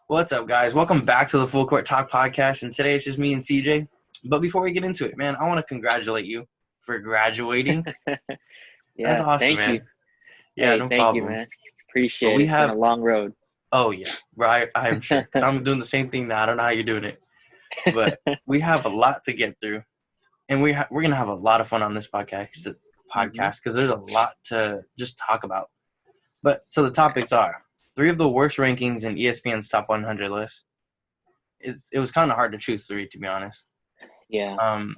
What's up, guys? Welcome back to the Full Court Talk podcast. And today it's just me and CJ. But before we get into it, man, I want to congratulate you for graduating. That's Yeah, awesome, thank you. man. Yeah, Hey, no thank you, problem. man. But Appreciate it. we It's been a have, long road. oh, yeah, right. I am sure. Because I'm doing the same thing now. I don't know how you're doing it. But we have a lot to get through. And we're going to have a lot of fun on this podcast hmm because there's a lot to just talk about. But so the topics are three of the worst rankings in ESPN's top 100 list. It was kind of hard to choose three, to be honest. Yeah. Um,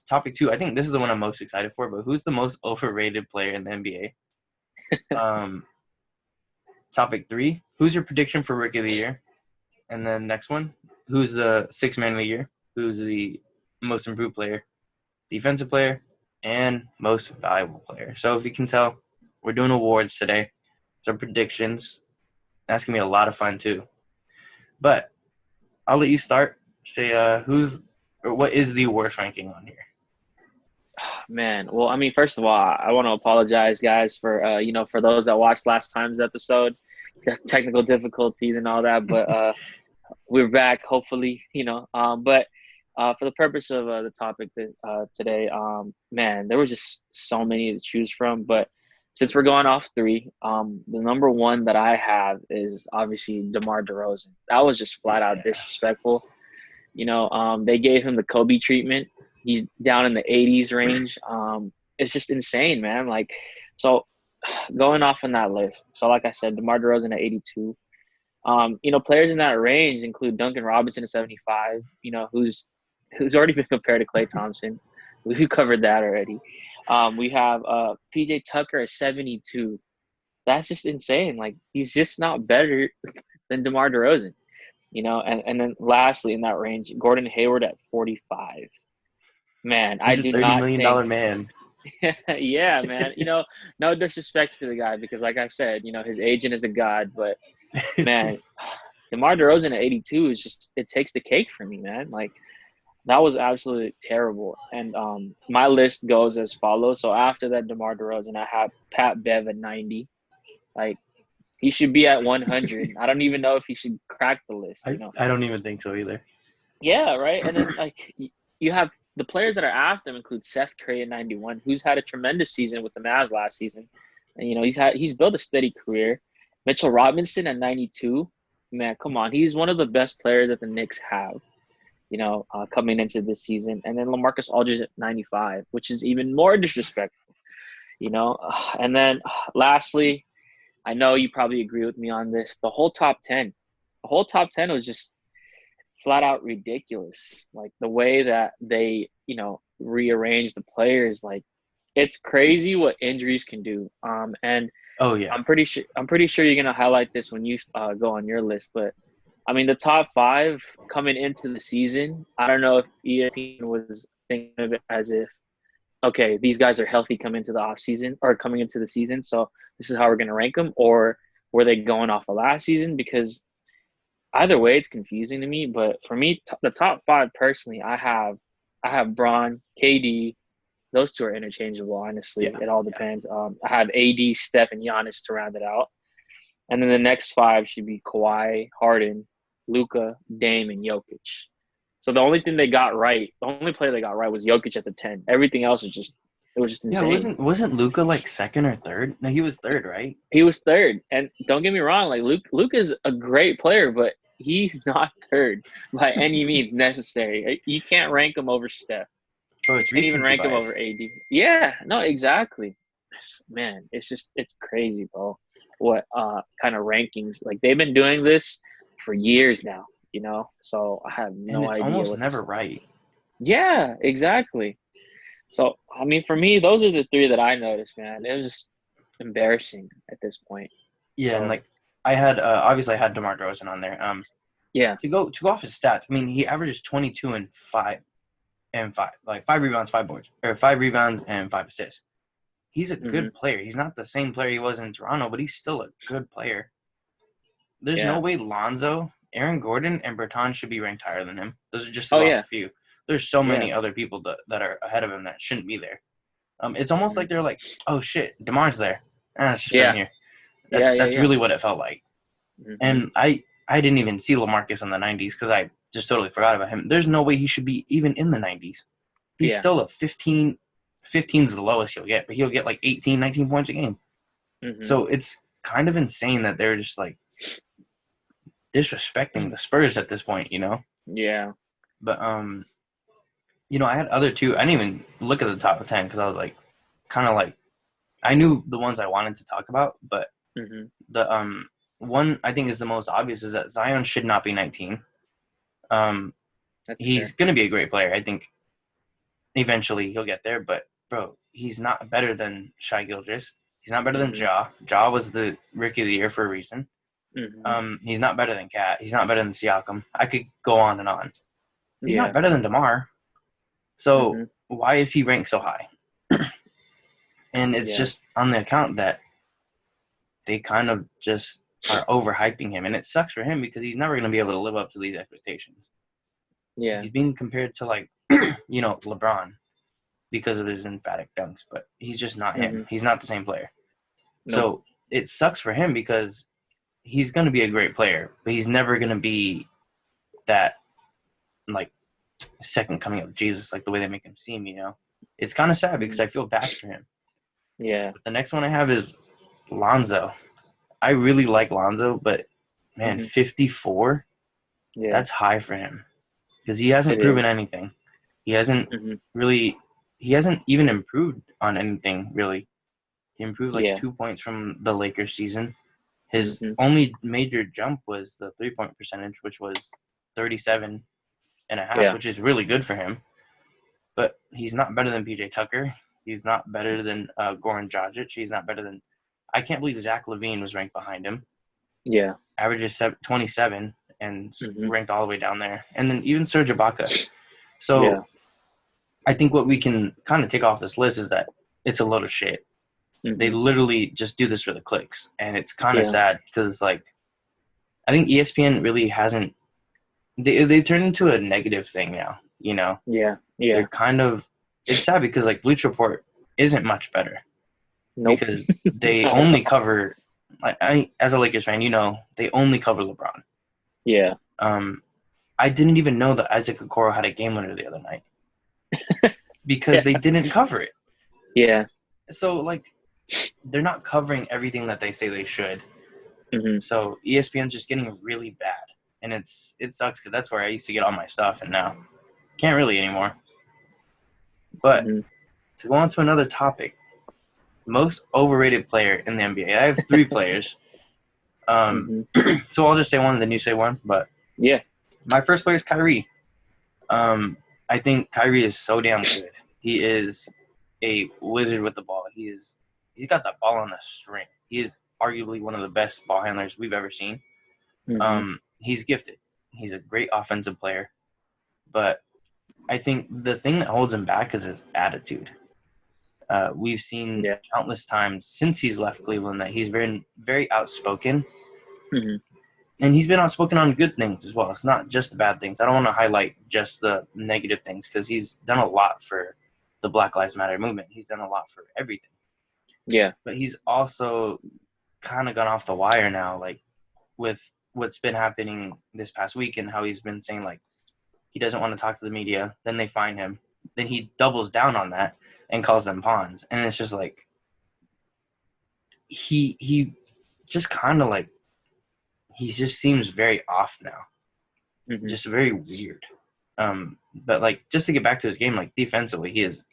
Topic two, I think this is the one I'm most excited for, but who's the most overrated player in the NBA? Um, Topic three, who's your prediction for Rookie of the Year? And then next one, who's the sixth man of the year? Who's the most improved player, defensive player, and most valuable player? So if you can tell, we're doing awards today. Some predictions. That's going to be a lot of fun too. But I'll let you start. Say what is the worst ranking on here? Man, well, I mean, first of all, I want to apologize, guys, for for those that watched last time's episode, technical difficulties and all that, but we're back, hopefully, But for the purpose of the topic today, man, there was just so many to choose from. But since we're going off three, the number one that I have is obviously DeMar DeRozan. That was just flat out Yeah. disrespectful. They gave him the Kobe treatment. He's down in the 80s range. It's just insane, man. So going off on that list. So, like I said, DeMar DeRozan at 82. Players in that range include Duncan Robinson at 75. Who's already been compared to Klay Thompson. We covered that already. We have PJ Tucker at 72. That's just insane. Like he's just not better than DeMar DeRozan. And then lastly in that range, Gordon Hayward at 45. Man, I He's a do $30 not million think. man. Yeah, man. No disrespect to the guy because, like I said, his agent is a god. But man, DeMar DeRozan at 82 is just it takes the cake for me, man. Like that was absolutely terrible. And my list goes as follows. So after that, DeMar DeRozan, I have Pat Bev at 90. Like he should be at 100. I don't even know if he should crack the list. I don't even think so either. Yeah, right. And then you have the players that are after him include Seth Curry at 91, who's had a tremendous season with the Mavs last season. And he's built a steady career. Mitchell Robinson at 92. Man, come on. He's one of the best players that the Knicks have, coming into this season. And then LaMarcus Aldridge at 95, which is even more disrespectful, you know. And then lastly, I know you probably agree with me on this. The whole top 10. The whole top 10 was just flat out ridiculous. Like the way that they, rearrange the players, like it's crazy what injuries can do. And Oh yeah, I'm pretty sure you're gonna highlight this when you go on your list. But I mean, the top five coming into the season, I don't know if ESPN was thinking of it as if, okay, these guys are healthy coming into the off season or coming into the season, so this is how we're gonna rank them, or were they going off of last season? Because either way, it's confusing to me. But for me, the top five personally, I have Braun, KD. Those two are interchangeable. Honestly, yeah, it all yeah. depends. I have AD, Steph, and Giannis to round it out, and then the next five should be Kawhi, Harden, Luka, Dame, and Jokic. So the only thing they got right, the only player they got right was Jokic at the 10. Everything else was just Yeah, insane. wasn't Luca like second or third? No, he was third, right? He was third, and don't get me wrong, like Luke is a great player, but he's not third by any means necessary. You can't rank him over Steph. Bro, You it's can't even recency rank him bias. over AD. Yeah, no, exactly. Man, it's crazy, bro. What kind of rankings? Like they've been doing this for years now, So I have And no it's idea almost what to never say. right. Yeah, exactly. So I mean, for me, those are the three that I noticed, man. It was just embarrassing at this point. Yeah, and So like I had obviously I had DeMar DeRozan on there. yeah. To go off his stats, I mean he averages 22 and five, like 5 rebounds, 5 boards, or 5 rebounds and 5 assists. He's a hmm good player. He's not the same player he was in Toronto, but he's still a good player. There's no Yeah. way Lonzo, Aaron Gordon, and Bertans should be ranked higher than him. Those are just to Oh go off a yeah. few. There's so Yeah. many other people that are ahead of him that shouldn't be there. It's almost hmm like they're like, oh shit, DeMar's there. Let's just put him Yeah. here. Yeah. Yeah. That's Yeah. really what it felt like. hmm And I I didn't even see LaMarcus in the 90s because I just totally forgot about him. There's no way he should be even in the 90s. He's still a 15. 15 is the lowest he'll get, but he'll get like 18, 19 points a game. Mm-hmm. So it's kind of insane that they're just like disrespecting the Spurs at this point, you know? Yeah. But, you know, I had other two. I didn't even look at the top 10 because I was like, kind of like, I knew the ones I wanted to talk about, but Mm-hmm. the one I think is the most obvious is that Zion should not be 19. That's He's fair. going to be a great player. I think eventually he'll get there, but bro, he's not better than Shai Gilgeous. He's not better than Mm-hmm. Ja. Ja was the rookie of the year for a reason. Mm-hmm. He's not better than Cat. He's not better than Siakam. I could go on and on. He's not Yeah. better than DeMar. So Mm-hmm. why is he ranked so high? And it's Yeah. just on the account that they kind of just are overhyping him. And it sucks for him because he's never going to be able to live up to these expectations. Yeah. He's being compared to, like, you know, LeBron because of his emphatic dunks, but he's just not him. Mm-hmm. He's not the same player. Nope. So it sucks for him because he's going to be a great player, but he's never going to be that, like, second coming of Jesus, like the way they make him seem, you know? It's kind of sad because I feel bad for him. Yeah. The next one I have is Lonzo. I really like Lonzo, but, man, 54? Yeah. That's high for him because he hasn't It proven is. anything. He hasn't Mm-hmm. really – he hasn't even improved on anything, really. He improved like Yeah. 2 points from the Lakers season. His Mm-hmm. only major jump was the three-point percentage, which was 37.5, Yeah. which is really good for him. But he's not better than PJ Tucker. He's not better than Goran Dragic. He's not better than – I can't believe Zach LaVine was ranked behind him. Yeah. Averages 27 and Mm-hmm. ranked all the way down there. And then even Serge Ibaka. So Yeah. I think what we can kind of take off this list is that it's a load of shit. They Mm-hmm. literally just do this for the clicks. And it's kind of Yeah. sad because, like, I think ESPN really hasn't – they turned into a negative thing now, you know? Yeah. Yeah. They're kind of – it's sad because, like, Bleach Report isn't much better Nope. because they Not at only all. cover – I as a Lakers fan, you know, they only cover LeBron. Yeah. I didn't even know that Isaac Okoro had a game winner the other night because they didn't cover it. Yeah. So, like, they're not covering everything that they say they should. Mm-hmm. So ESPN's just getting really bad, and it sucks because that's where I used to get all my stuff, and now can't really anymore. But Mm-hmm. to go on to another topic, most overrated player in the NBA. I have three players. Mm-hmm. So I'll just say one, and then you say one. But Yeah. my first player is Kyrie. I think Kyrie is so damn good. He is a wizard with the ball. He's got the ball on a string. He is arguably one of the best ball handlers we've ever seen. Mm-hmm. He's gifted. He's a great offensive player. But I think the thing that holds him back is his attitude. We've seen Yeah. countless times since he's left Cleveland that he's very, very outspoken. Mm-hmm. And he's been outspoken on good things as well. It's not just the bad things. I don't want to highlight just the negative things because he's done a lot for the Black Lives Matter movement. He's done a lot for everything. Yeah. But he's also kind of gone off the wire now, like with what's been happening this past week and how he's been saying, like, he doesn't want to talk to the media. Then they fine him. Then he doubles down on that and calls them pawns. And it's just like he just kind of like he just seems very off now. Mm-hmm. Just very weird. But like just to get back to his game, like defensively, he is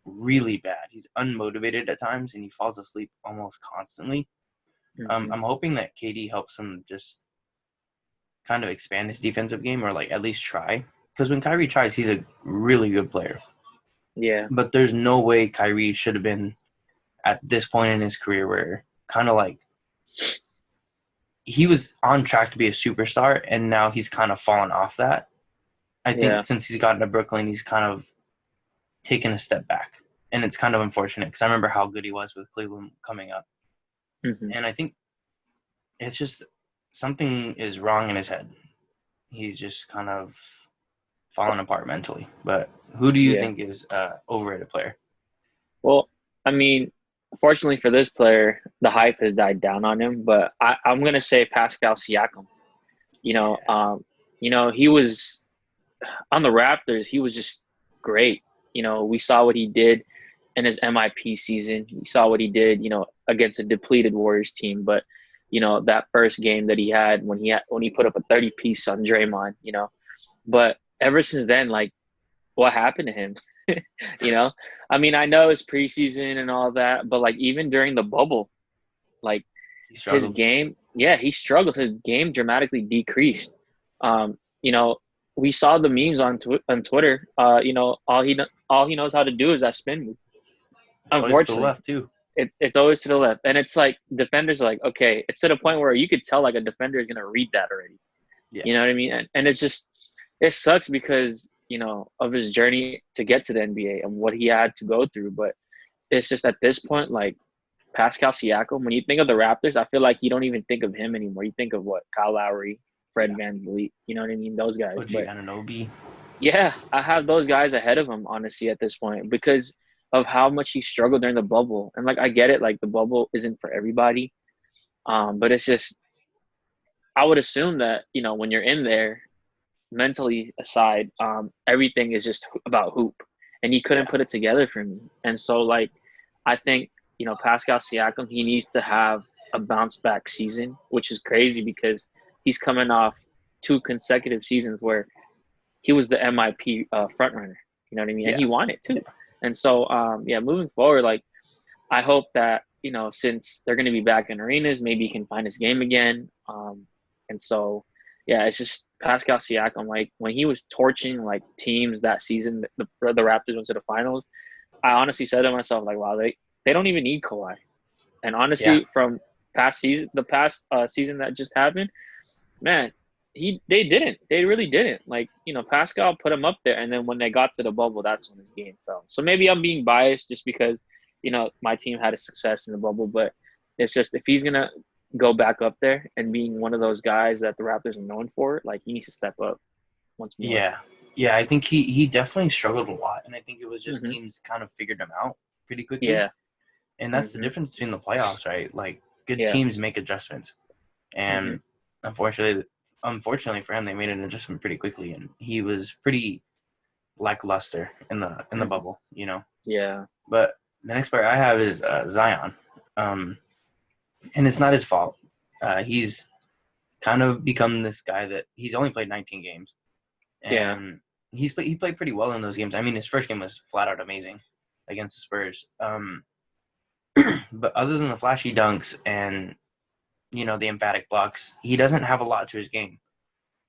really bad. He's unmotivated at times and he falls asleep almost constantly. Mm-hmm. I'm hoping that KD helps him just kind of expand his defensive game or like at least try. Because when Kyrie tries, he's a really good player. Yeah. But there's no way Kyrie should have been at this point in his career where kind of like he was on track to be a superstar and now he's kind of fallen off that. I think since he's gotten to Brooklyn, he's kind of taken a step back. And it's kind of unfortunate because I remember how good he was with Cleveland coming up. Mm-hmm. And I think it's just something is wrong in his head. He's just kind of fallen apart mentally. But who do you think is overrated player? Well, I mean, fortunately for this player, the hype has died down on him. But I'm going to say Pascal Siakam. You know, Yeah. he was on the Raptors. He was just great. We saw what he did in his MIP season. We saw what he did, against a depleted Warriors team. But that first game that he had when he put up a 30-piece on Draymond. But ever since then, like, what happened to him? you know, I mean, I know it's preseason and all that, but like even during the bubble, like He his struggled. game, yeah, he struggled. His game dramatically decreased. Um, you know, we saw the memes on Twitter. All he knows how to do is that spin move. It's always to the Unfortunately, left too. it's always to the left, and it's like defenders are like, okay, it's to the point where you could tell like a defender is gonna read that already. Yeah. You know what I mean? And it's just it sucks because of his journey to get to the NBA and what he had to go through. But it's just at this point, like Pascal Siakam, when you think of the Raptors, I feel like you don't even think of him anymore. You think of what Kyle Lowry, Fred Yeah. VanVleet. You know what I mean? Those guys. OG But Anunoby. yeah, I have those guys ahead of him, honestly, at this point because of how much he struggled during the bubble. And like I get it, like the bubble isn't for everybody. But it's just I would assume that when you're in there, mentally aside, everything is just about hoop, and he couldn't Yeah. put it together for me. And so, like, I think Pascal Siakam, he needs to have a bounce back season, which is crazy because he's coming off 2 consecutive seasons where he was the MIP front runner. You know what I mean? And Yeah. he won it too. Yeah. And so, yeah, moving forward, like I hope that since they're going to be back in arenas, maybe he can find his game again. And so, yeah, it's just Pascal Siakam. Like when he was torching like teams that season, the Raptors went to the finals. I honestly said to myself, like, wow, they don't even need Kawhi. And Yeah. honestly, from the past season that just happened, man, they didn't. They really didn't. Like Pascal put him up there, and then when they got to the bubble, that's when his game fell. So maybe I'm being biased just because my team had a success in the bubble, but it's just if he's gonna go back up there and being one of those guys that the Raptors are known for, like he needs to step up once more. Yeah. Yeah. I think he definitely struggled a lot, and I think it was just Hmm. teams kind of figured him out pretty quickly. Yeah. And that's the Hmm. difference between the playoffs, right? Like good Yeah. teams make adjustments, Hmm. and unfortunately for him, they made an adjustment pretty quickly, and he was pretty lackluster in the Hmm. bubble, you know. Yeah. But the next player I have is Zion, um, and it's not his fault. He's kind of become this guy that he's only played 19 games, Yeah. and he played pretty well in those games. I mean, his first game was flat out amazing against the Spurs. But other than the flashy dunks and the emphatic blocks, he doesn't have a lot to his game.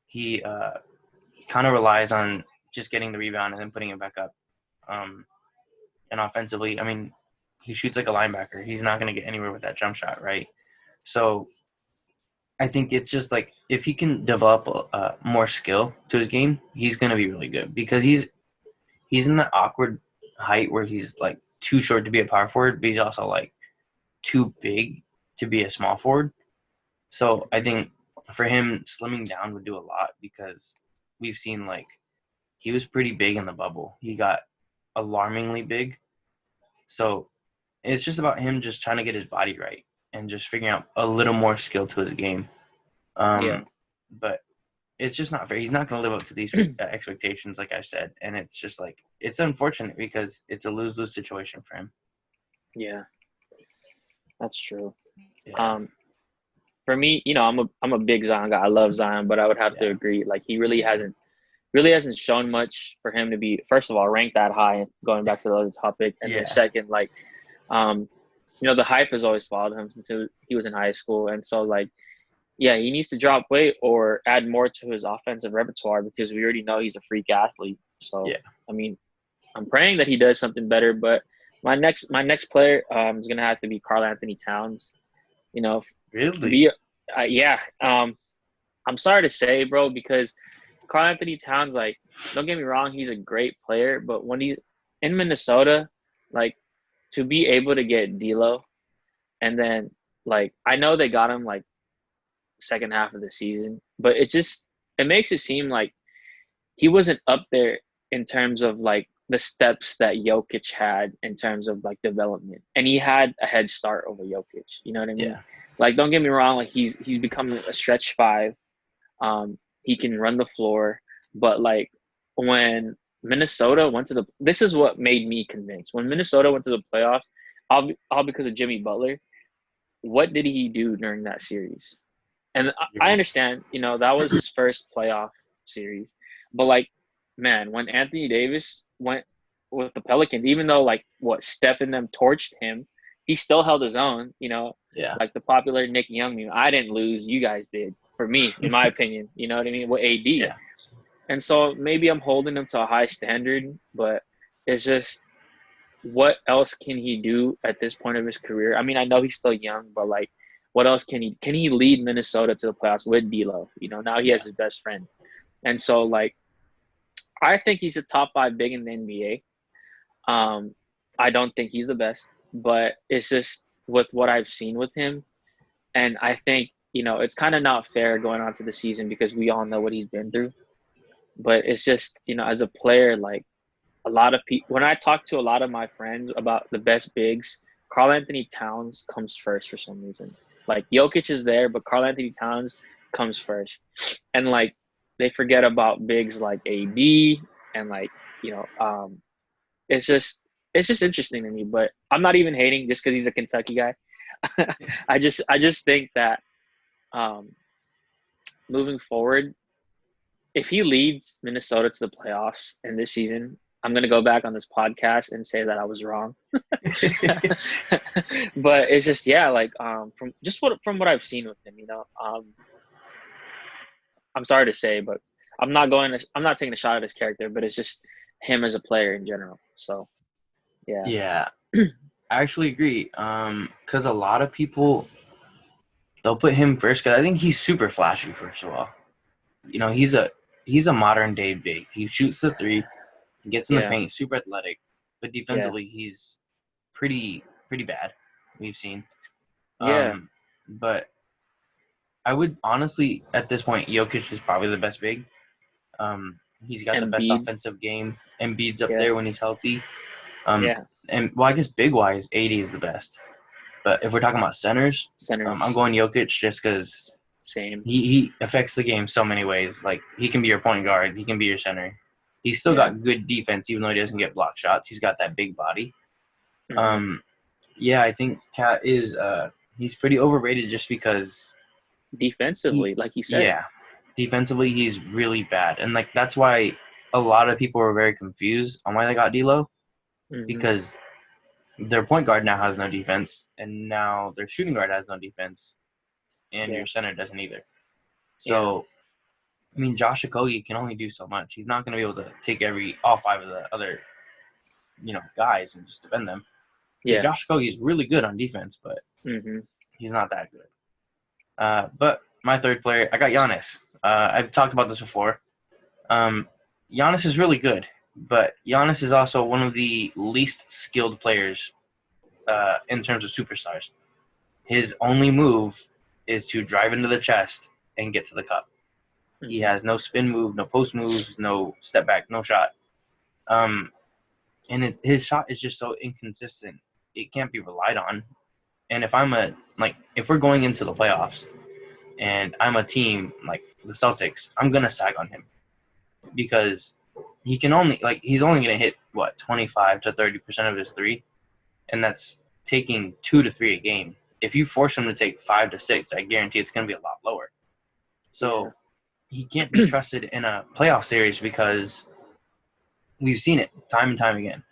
He kind of relies on just getting the rebound and then putting it back up. Um, and offensively, I mean, he shoots like a linebacker. He's not going to get anywhere with that jump shot, right? So I think it's just like if he can develop more skill to his game, he's going to be really good because he's in that awkward height where he's like too short to be a power forward, but he's also like too big to be a small forward. So I think for him, slimming down would do a lot because we've seen like he was pretty big in the bubble. He got alarmingly big. So it's just about him just trying to get his body right and just figuring out a little more skill to his game. Yeah. But it's just not fair. He's not going to live up to these expectations, like I said. And it's just like, it's unfortunate because it's a lose-lose situation for him. Yeah. That's true. Yeah. Um, for me, I'm a big Zion guy. I love Zion, but I would have to Yeah. agree. Like he really hasn't shown much for him to be first of all ranked that high. Going back to the other topic, and then Yeah. second, like, um, the hype has always followed him since he was in high school, and so like, yeah, he needs to drop weight or add more to his offensive repertoire because we already know he's a freak athlete. So Yeah. I mean, I'm praying that he does something better. But my next player is gonna have to be Karl Anthony Towns. You know, to Really? be yeah. I'm sorry to say, bro, because Karl Anthony Towns, like, don't get me wrong, he's a great player, but when he's in Minnesota, like, to be able to get D'Lo, and then like I know they got him like second half of the season, but it makes it seem like he wasn't up there in terms of like the steps that Jokic had in terms of like development, and he had a head start over Jokic. You know what I mean? Yeah. Like, don't get me wrong, like he's becoming a stretch five. He can run the floor, but like when Minnesota went to this is what made me convinced. When Minnesota went to the playoffs, all because of Jimmy Butler. What did he do during that series? And I Agree. understand, that was his first playoff series, but like, man, when Anthony Davis went with the Pelicans, even though like what Steph and them torched him, he still held his own. Yeah. Like the popular Nick Young meme. I didn't lose, you guys did. For me, in my opinion, you know what I mean? With AD, Yeah. and so maybe I'm holding him to a high standard, but it's just what else can he do at this point of his career? I mean, I know he's still young, but like, what else can he lead Minnesota to the playoffs with D'Lo? Now he has Yeah. his best friend, and so like, I think he's a top 5 big in the NBA. I don't think he's the best, but it's just with what I've seen with him, and I think it's kind of not fair going on to the season because we all know what he's been through. But it's just as a player, like a lot of people, when I talk to a lot of my friends about the best bigs, Karl Anthony Towns comes first for some reason. Like Jokic is there, but Karl Anthony Towns comes first, and like they forget about bigs like AD and like it's just interesting to me. But I'm not even hating just because he's a Kentucky guy. I just think that um, moving forward, if he leads Minnesota to the playoffs in this season, I'm gonna go back on this podcast and say that I was wrong. But it's just like from what I've seen with him, I'm sorry to say, but I'm not taking a shot at his character, but it's just him as a player in general. So yeah, Yeah. I actually agree. Because a lot of people they'll put him first because I think he's super flashy. First of all, he's a modern day big. He shoots the three, he gets in the yeah, paint, super athletic, but yeah, defensively he's pretty bad. We've seen. yeah. But I would honestly at this point, Jokic is probably the best big. He's got the best Embiid, offensive game. Embiid's up yeah, there when he's healthy. Um, yeah, and well, I guess big wise, 80 is the best. But if we're talking about centers, I'm centers, going Jokic just because same, he affects the game so many ways. Like he can be your point guard, he can be your center. He's still yeah, got good defense, even though he doesn't get block shots. He's got that big body. hmm Um, yeah, I think Cat is he's pretty overrated just because he defensively, like you said, yeah defensively he's really bad, and like that's why a lot of people were very confused on why they got D'Lo hmm because their point guard now has no defense, and now their shooting guard has no defense, and yeah, your center doesn't either. yeah, So, I mean, Josh Okogie can only do so much. He's not going to be able to take all 5 of the other, guys and just defend them. Because yeah, Josh Okogie is really good on defense, but hmm he's not that good. But my third player, I got Giannis. I've talked about this before. Um, Giannis is really good, but Giannis is also one of the least skilled players in terms of superstars. His only move is to drive into the chest and get to the cup. He hmm has no spin move, no post moves, no step back, no shot. Um, and his shot is just so inconsistent. It can't be relied on. And if we're going into the playoffs and I'm a team like the Celtics, I'm gonna sag on him because he's only gonna hit 25 to 30% of his three, and that's taking 2 to 3 a game. If you force him to take 5 to 6, I guarantee it's gonna be a lot lower. yeah, So he can't be trusted in a playoff series because we've seen it time and time again.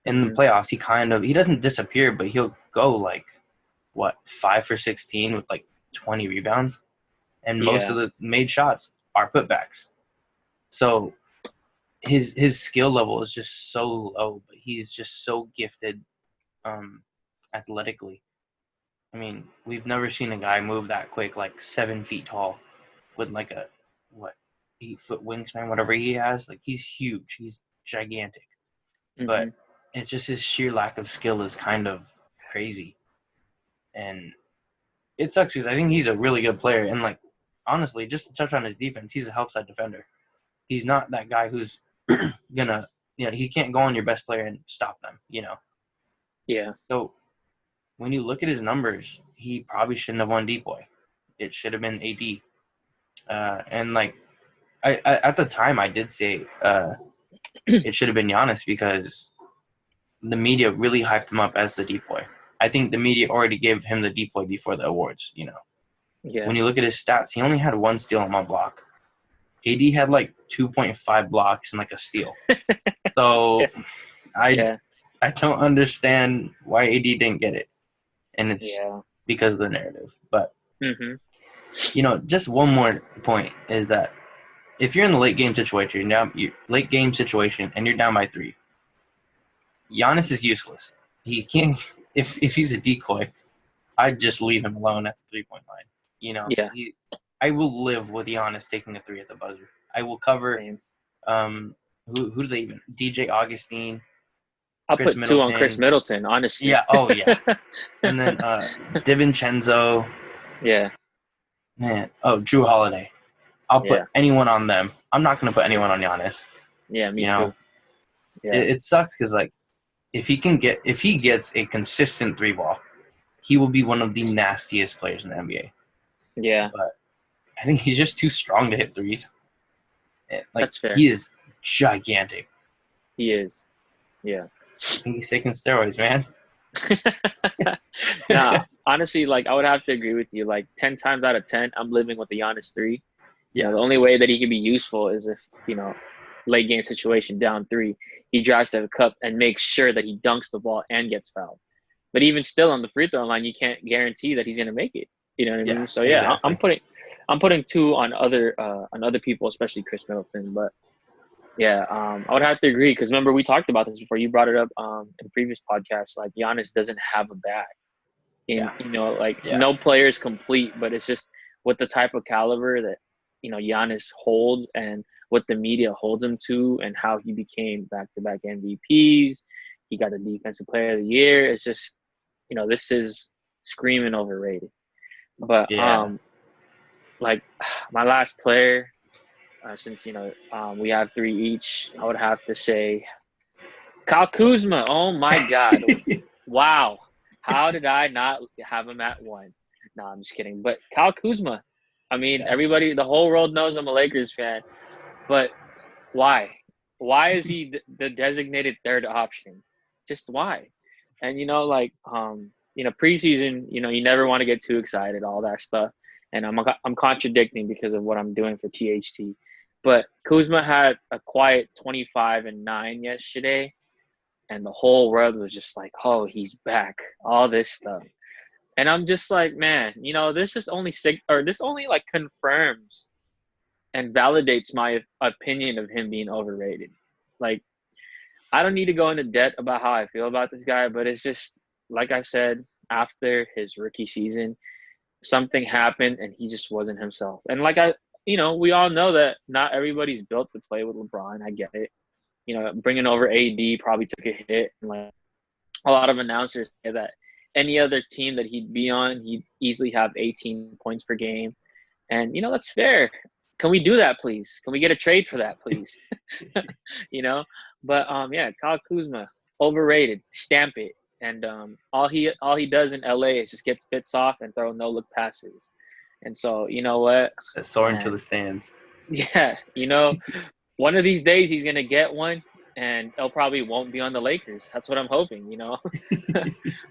In the hmm playoffs, he doesn't disappear, but he'll go like 5 for 16 with like 20 rebounds, and most of yeah, the made shots are putbacks. So his skill level is just so low, but he's just so gifted um, athletically. I mean, we've never seen a guy move that quick, like 7 feet tall, with like a what 8 foot wingspan, whatever he has. Like he's huge, he's gigantic, hmm but it's just his sheer lack of skill is kind of crazy, and it sucks because I think he's a really good player. And like honestly, just to touch on his defense, he's a help side defender. He's not that guy who's gonna, he can't go on your best player and stop them. yeah, So when you look at his numbers, he probably shouldn't have won Depoy. It should have been AD. And like I at the time I did say it should have been Giannis because the media really hyped him up as the decoy. I think the media already gave him the decoy before the awards. You know, Yeah. when you look at his stats, he only had one steal and one block. AD had like 2.5 blocks and like a steal. So Yeah. I don't understand why AD didn't get it, and it's Yeah. because of the narrative. But Mm-hmm. you know, just one more point is that if you're in the late game situation, late game situation, and you're down by 3, Giannis is useless. He can't. If he's a decoy, I'd just leave him alone at the 3-point line. You know, Yeah. I will live with Giannis taking a 3 at the buzzer. I will cover. Same. Who do they even? DJ Augustine, I'll Chris put 2 on Chris Middleton. Middleton, honestly. Yeah. Oh yeah. And then DiVincenzo. Yeah. Man. Oh, Drew Holiday. I'll put Yeah. anyone on them. I'm not gonna put anyone on Giannis. Yeah, me You too. know, Yeah. it sucks because like if he gets a consistent 3 ball, he will be one of the nastiest players in the NBA. Yeah. But I think he's just too strong to hit threes. Like That's fair. he is gigantic. He is. Yeah. I think he's taking steroids, man. Nah, honestly, like I would have to agree with you. Like 10 times out of 10, I'm living with the Giannis 3. You Yeah. know, the only way that he can be useful is if, late game situation down 3, he drives to the cup and makes sure that he dunks the ball and gets fouled. But even still on the free throw line, you can't guarantee that he's going to make it. You know what I mean? Yeah. So yeah, Exactly. I'm putting 2 on other people, especially Chris Middleton. But yeah, I would have to agree because remember we talked about this before. You brought it up in previous podcasts. Like Giannis doesn't have a bag. Yeah. Like Yeah. no player is complete, but it's just with the type of caliber that Giannis holds and what the media holds him to, and how he became back-to-back MVPs. He got the Defensive Player of the Year. It's just this is screaming overrated. But Yeah. like my last player, since we have 3 each, I would have to say Kyle Kuzma. Oh my God. Wow. How did I not have him at 1? No, I'm just kidding. But Kyle Kuzma, I mean, Yeah. everybody, the whole world knows I'm a Lakers fan. But why? Why is he the designated third option? Just why? And preseason, you never want to get too excited, all that stuff. And I'm contradicting because of what I'm doing for THT. But Kuzma had a quiet 25-9 yesterday, and the whole world was just like, "Oh, he's back!" All this stuff, and I'm just like, man, this just only this only like confirms and validates my opinion of him being overrated. Like, I don't need to go into depth about how I feel about this guy, but it's just like I said, after his rookie season, something happened and he just wasn't himself. And like we all know that not everybody's built to play with LeBron. I get it. Bringing over AD probably took a hit. And like a lot of announcers say that any other team that he'd be on, he'd easily have 18 points per game. And, that's fair. Can we do that, please? Can we get a trade for that, please? But yeah, Kyle Kuzma, overrated. Stamp it. And all he does in LA is just get fits off and throw no look passes. And so, you know what, Soaring to man? the stands. Yeah, one of these days he's gonna get one, and he'll probably won't be on the Lakers. That's what I'm hoping,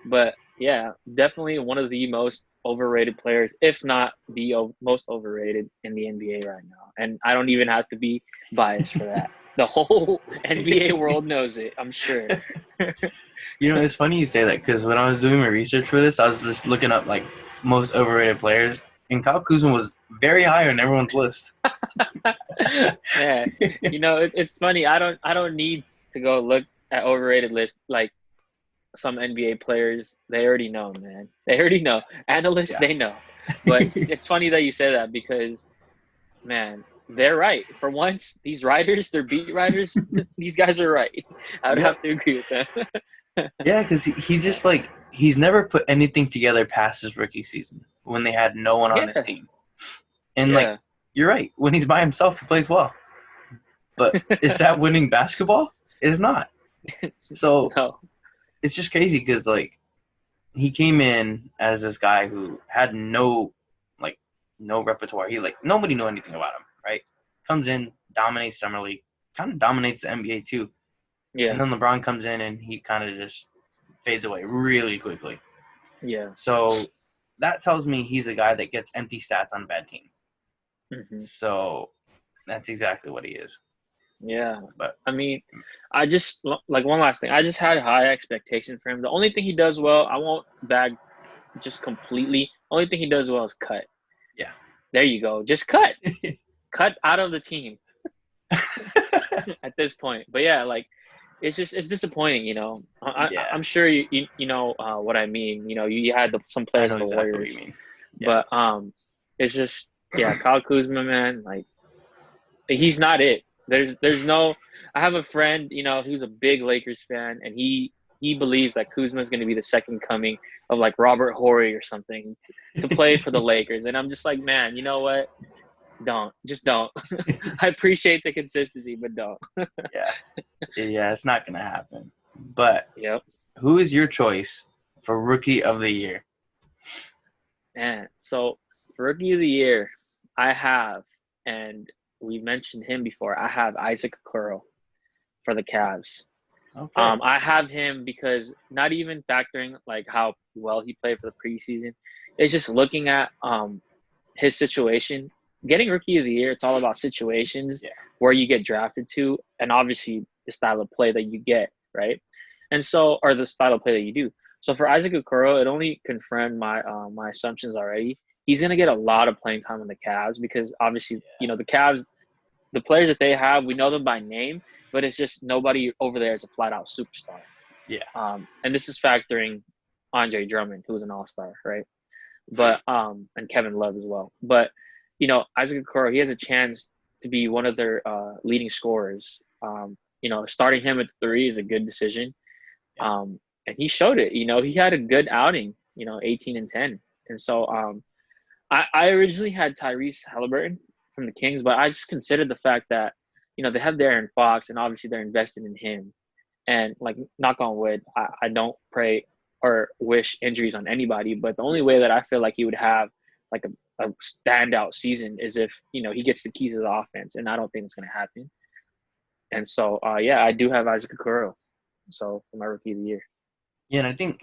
But yeah, definitely one of the most overrated players, if not the most overrated in the NBA right now. And I don't even have to be biased for that. The whole NBA world knows it, I'm sure. It's funny you say that because when I was doing my research for this, I was just looking up like most overrated players, and Kyle Kuzma was very high on everyone's list. Man, it's funny. I don't need to go look at overrated list like some NBA players. They already know, man. They already know. Analysts, Yeah. they know. But it's funny that you say that because, man, they're right. For once, these writers, they're beat writers. These guys are right. I would have to agree with them. Yeah, because he just like he's never put anything together past his rookie season when they had no one on his Yeah. team. And like Yeah. you're right, when he's by himself, he plays well. But is that winning basketball? It's not. So No. it's just crazy because like he came in as this guy who had no like no repertoire. Nobody knew anything about him, right? Comes in, dominates summer league, kind of dominates the NBA too. And Yeah. then LeBron comes in and he kind of just fades away really quickly. Yeah. So that tells me he's a guy that gets empty stats on a bad team. Hmm. So that's exactly what he is. Yeah. But I mean, I just like one last thing. I just had high expectations for him. The only thing he does well, I won't bag just completely. Only thing he does well is cut. yeah. There you go. Just cut. Cut out of the team at this point. But yeah, like it's disappointing, you know. Yeah. I'm sure you know what I mean. You know, you had some I players know on the exactly what Warriors, you mean. Yeah. but it's just Kyle Kuzma, man, like he's not it. There's no. I have a friend, you know, who's a big Lakers fan, and he believes that Kuzma is going to be the second coming of like Robert Horry or something to play for the Lakers, and I'm just like, man, you know what? Don't. I appreciate the consistency, but don't. yeah. Yeah, it's not going to happen. But Yep. who is your choice for Rookie of the Year? Man, so for Rookie of the Year, I have, and we mentioned him before. I have Isaac Okoro for the Cavs. Okay. I have him because not even factoring like how well he played for the preseason, it's just looking at his situation. Getting Rookie of the Year, it's all about situations Yeah. where you get drafted to, and obviously the style of play that you get, right? And so, or the style of play that you do. So for Isaac Okoro, it only confirmed my assumptions already. He's going to get a lot of playing time on the Cavs because obviously, you know, the Cavs, the players that they have, we know them by name, but it's just nobody over there is a flat out superstar. Yeah. And this is factoring Andre Drummond, who's an all-star, right? But and Kevin Love as well. But you know, Isaac Okoro, he has a chance to be one of their leading scorers. You know, starting him at 3 is a good decision. Yeah. And he showed it. You know, he had a good outing. You know, 18 and 10. And so I originally had Tyrese Halliburton from the Kings, but I just considered the fact that you know they have Darren Fox, and obviously they're invested in him. And like, knock on wood, I don't pray or wish injuries on anybody, but the only way that I feel like he would have like a standout season is if, you know, he gets the keys to the offense, and I don't think it's going to happen. And so, I do have Isaac Okoro. So for my Rookie of the Year. Yeah, and I think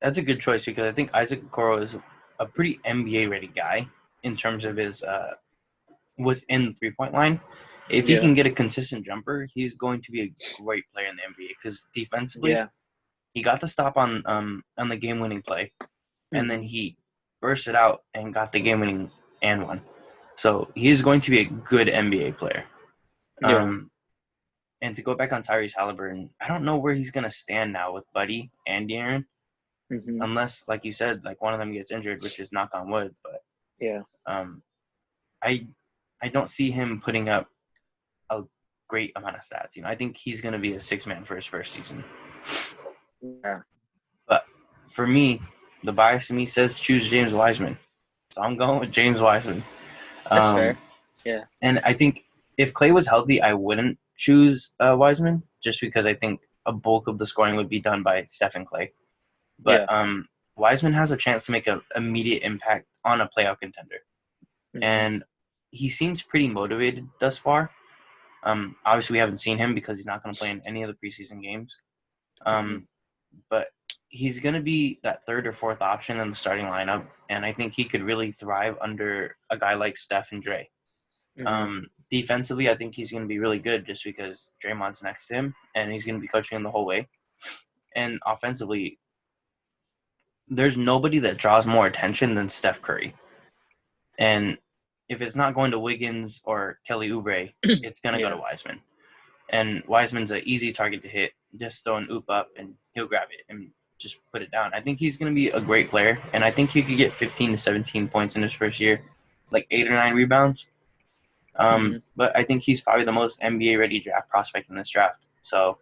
that's a good choice because I think Isaac Okoro is a pretty NBA ready guy in terms of his within the 3-point line. If he Yeah. can get a consistent jumper, he's going to be a great player in the NBA because defensively, Yeah. he got the stop on the game winning play, and then Mhm. he burst it out and got the game winning and one. So he is going to be a good NBA player. Yeah. And to go back on Tyrese Halliburton, I don't know where he's going to stand now with Buddy and De'Aaron, Mhm. unless, like you said, like one of them gets injured, which is knock on wood. But Yeah. I I don't see him putting up a great amount of stats. You know, I think he's going to be a 6-man for his first season. Yeah. But for me, the bias in me says choose James Wiseman, so I'm going with James Wiseman. That's fair. Yeah. And I think if Clay was healthy, I wouldn't choose Wiseman just because I think a bulk of the scoring would be done by Steph and Clay. But Yeah. Wiseman has a chance to make an immediate impact on a playoff contender. Mhm. And he seems pretty motivated thus far. Obviously, we haven't seen him because he's not going to play in any of the preseason games. But he's going to be that third or fourth option in the starting lineup, and I think he could really thrive under a guy like Steph and Dre. Defensively, I think he's going to be really good just because Draymond's next to him, and he's going to be coaching him the whole way. And offensively, there's nobody that draws more attention than Steph Curry. And if it's not going to Wiggins or Kelly Oubre, it's going to go to Wiseman. And Wiseman's an easy target to hit. Just throw an oop up, and he'll grab it and just put it down. I think he's going to be a great player, and I think he could get 15 to 17 points in his first year, like 8 or 9 rebounds. But I think he's probably the most NBA-ready draft prospect in this draft. So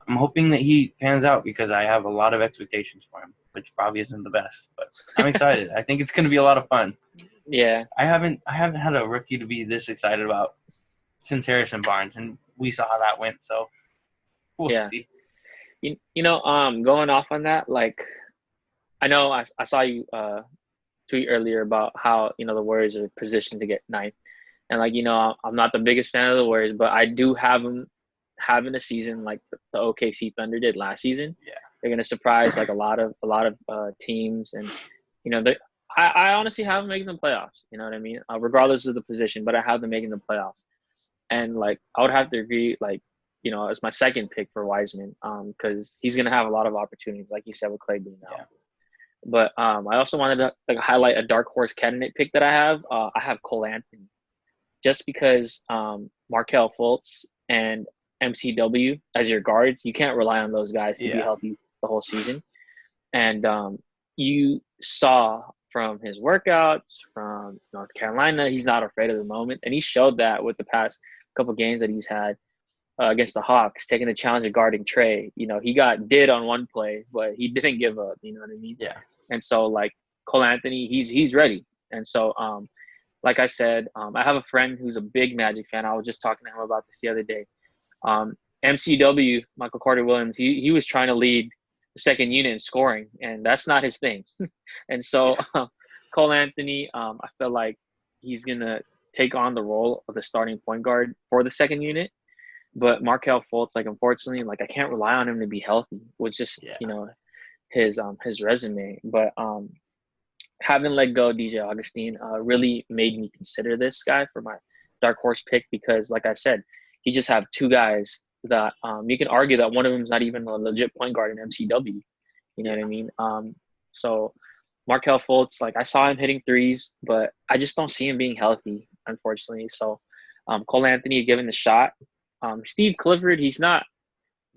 I'm hoping that he pans out because I have a lot of expectations for him, which probably isn't the best. But I'm excited. I think it's going to be a lot of fun. Yeah. I haven't had a rookie to be this excited about since Harrison Barnes, and we saw how that went. So we'll see. You know, going off on that, like, I know I saw you tweet earlier about how, the Warriors are positioned to get ninth. And, like, I'm not the biggest fan of the Warriors, but I do have them having a season like the OKC Thunder did last season. Yeah. They're going to surprise, like, a lot of teams. And, I honestly have them making the playoffs. You know what I mean? Regardless of the position, but I have them making the playoffs. And, like, I would have to agree, like, it's my second pick for Wiseman, because he's going to have a lot of opportunities, like you said, with Clay being out. Yeah. But I also wanted to, like, highlight a dark horse candidate pick that I have. I have Cole Anthony, just because Markelle Fultz and MCW as your guards, you can't rely on those guys to be healthy the whole season. And you saw from his workouts from North Carolina, he's not afraid of the moment, and he showed that with the past couple games that he's had against the Hawks, taking the challenge of guarding Trey. He got did on one play, but he didn't give up. You know what I mean? Yeah. And so, like, Cole Anthony, he's ready. And so, like I said, I have a friend who's a big Magic fan. I was just talking to him about this the other day. MCW, Michael Carter Williams, he was trying to lead the second unit in scoring, and that's not his thing. And so, Cole Anthony, I feel like he's going to take on the role of the starting point guard for the second unit. But Markelle Fultz, like, unfortunately, like, I can't rely on him to be healthy with just, his resume. But having let go DJ Augustine really made me consider this guy for my dark horse pick, because, like I said, he just have two guys that you can argue that one of them is not even a legit point guard in MCW. You know what I mean? So Markelle Fultz, like, I saw him hitting threes, but I just don't see him being healthy, unfortunately. So Cole Anthony given the shot. Steve Clifford, he's not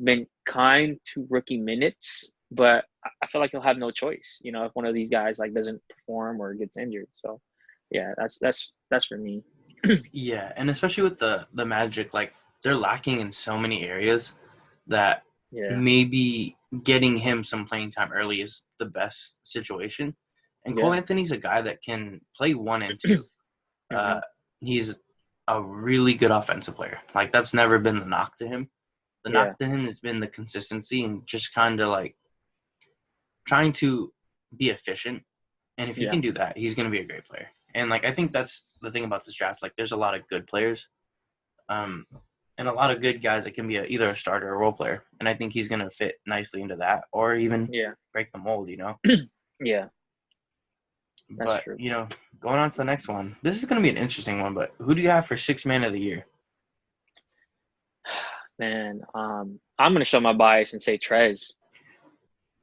been kind to rookie minutes, but I feel like he'll have no choice, if one of these guys, like, doesn't perform or gets injured. So, yeah, that's for me. Yeah, and especially with the Magic, like, they're lacking in so many areas that maybe getting him some playing time early is the best situation. And Cole Anthony's a guy that can play 1 and 2. He's a really good offensive player. Like, that's never been the knock to him. The knock to him has been the consistency and just kind of, like, trying to be efficient. And if he can do that, he's going to be a great player. And, like, I think that's the thing about this draft. Like, there's a lot of good players and a lot of good guys that can be either a starter or a role player. And I think he's going to fit nicely into that, or even break the mold, Yeah. But, going on to the next one. This is going to be an interesting one, but who do you have for Sixth Man of the Year? Man, I'm going to show my bias and say Trez.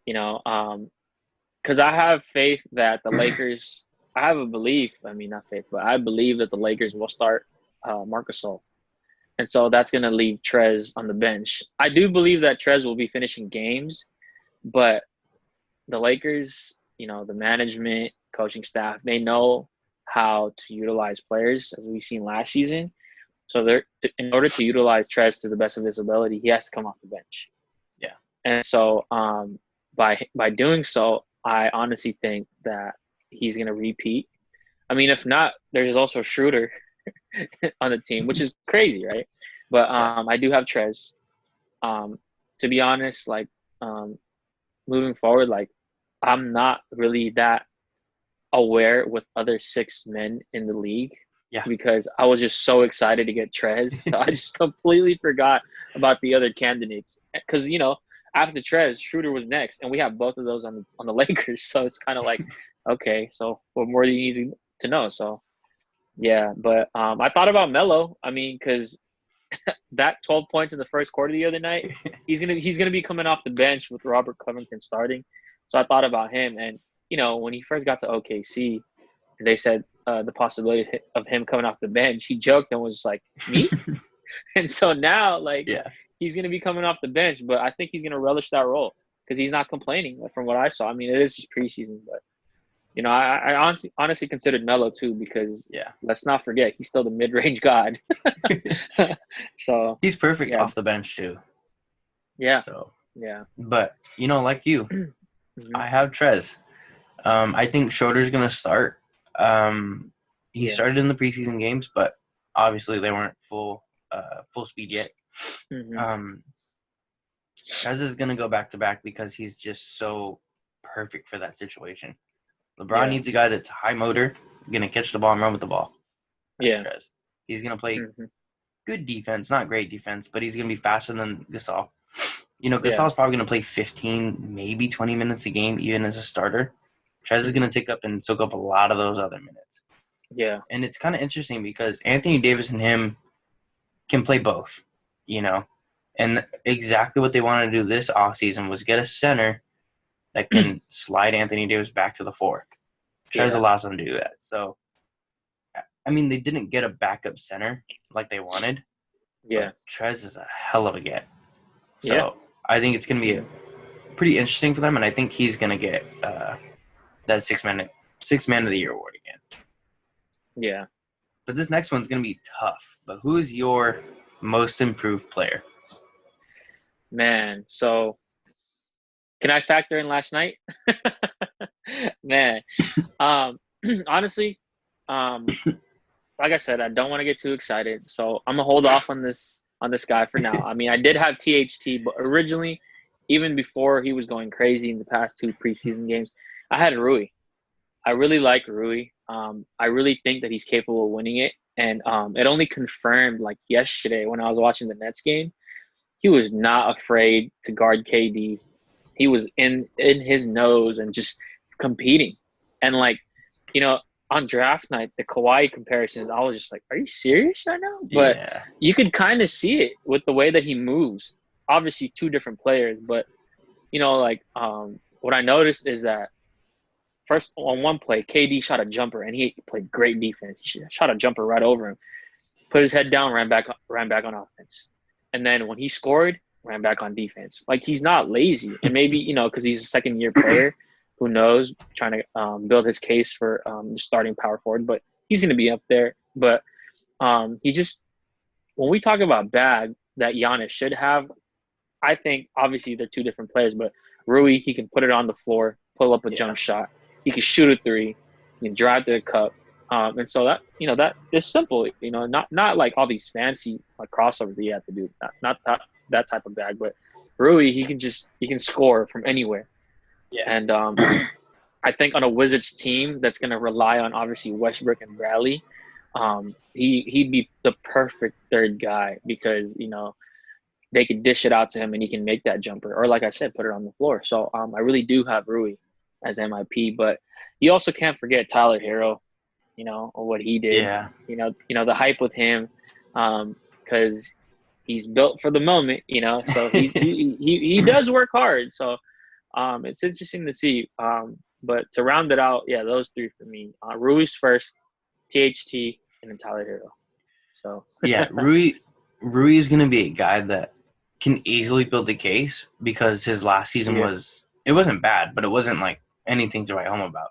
Because I have faith that the Lakers – I have a belief – I mean, not faith, but I believe that the Lakers will start Marc Gasol. And so that's going to leave Trez on the bench. I do believe that Trez will be finishing games, but the Lakers, the management, coaching staff, they know how to utilize players, as we've seen last season. So in order to utilize Trez to the best of his ability, he has to come off the bench. Yeah. And so by doing so, I honestly think that he's going to repeat. I mean, if not, there's also Schroeder on the team, which is crazy, right? But I do have Trez. To be honest, like, moving forward, like, I'm not really that aware with other 6 men in the league. Yeah. Because I was just so excited to get Trez. So I just completely forgot about the other candidates. Because, after Trez, Schroeder was next, and we have both of those on the Lakers. So it's kind of like, okay, so what more do you need to know? So, yeah. But I thought about Melo. I mean, because that 12 points in the first quarter the other night, he's gonna be coming off the bench with Robert Covington starting. So I thought about him. And, when he first got to OKC, they said the possibility of him coming off the bench, he joked and was like, me? And so now, like, he's going to be coming off the bench, but I think he's going to relish that role because he's not complaining from what I saw. I mean, it is just preseason, but, I honestly considered Melo too, because let's not forget, he's still the mid-range god. So he's perfect off the bench too. Yeah. So, but, like you, I have Trez. I think Schroeder's going to start. He started in the preseason games, but obviously they weren't full speed yet. Trez is going to go back to back because he's just so perfect for that situation. LeBron needs a guy that's high motor, going to catch the ball and run with the ball. That's Yeah. Trez. He's going to play Mm-hmm. good defense, not great defense, but he's going to be faster than Gasol. Yeah. Gasol's probably going to play 15, maybe 20 minutes a game, even as a starter. Trez is going to take up and soak up a lot of those other minutes. Yeah. And it's kind of interesting because Anthony Davis and him can play both, And exactly what they wanted to do this offseason was get a center that can slide Anthony Davis back to the 4. Trez allows them to do that. So, I mean, they didn't get a backup center like they wanted. Yeah. But Trez is a hell of a get. So, Yeah. I think it's going to be pretty interesting for them, and I think he's going to get that six man of the year award again. Yeah. But this next one's going to be tough. But who is your most improved player? Man, so can I factor in last night? Man, honestly, like I said, I don't want to get too excited, so I'm gonna hold off on this guy for now. I mean, I did have THT, but originally, even before he was going crazy in the past 2 preseason games, I had Rui. I really like Rui. I really think that he's capable of winning it, and it only confirmed like yesterday when I was watching the Nets game. He was not afraid to guard KD. He was in his nose and just competing. And on draft night, the Kawhi comparisons, I was just like, are you serious right now? But you could kind of see it with the way that he moves. Obviously 2 different players, but what I noticed is that first on one play, KD shot a jumper and he played great defense. He shot a jumper right over him, put his head down, ran back on offense. And then when he scored, ran back on defense. Like, he's not lazy. And maybe, because he's a second-year player, who knows, trying to build his case for starting power forward. But he's going to be up there. But when we talk about bag that Giannis should have, I think, obviously, they're 2 different players. But Rui, he can put it on the floor, pull up a jump shot. He can shoot a 3. He can drive to the cup. And so that is simple, not like all these fancy crossovers that you have to do, not that type of bag, but Rui, he can score from anywhere. Yeah. And I think on a Wizards team that's going to rely on obviously Westbrook and Bradley, he'd be the perfect third guy because, they could dish it out to him and he can make that jumper. Or like I said, put it on the floor. So I really do have Rui as MIP, but you also can't forget Tyler Hero. Or what he did. Yeah. The hype with him, because he's built for the moment. So he does work hard. So it's interesting to see. But to round it out, those 3 for me. Rui's first, THT, and then Tyler Hero. So Rui is going to be a guy that can easily build a case because his last season it wasn't bad, but it wasn't like anything to write home about.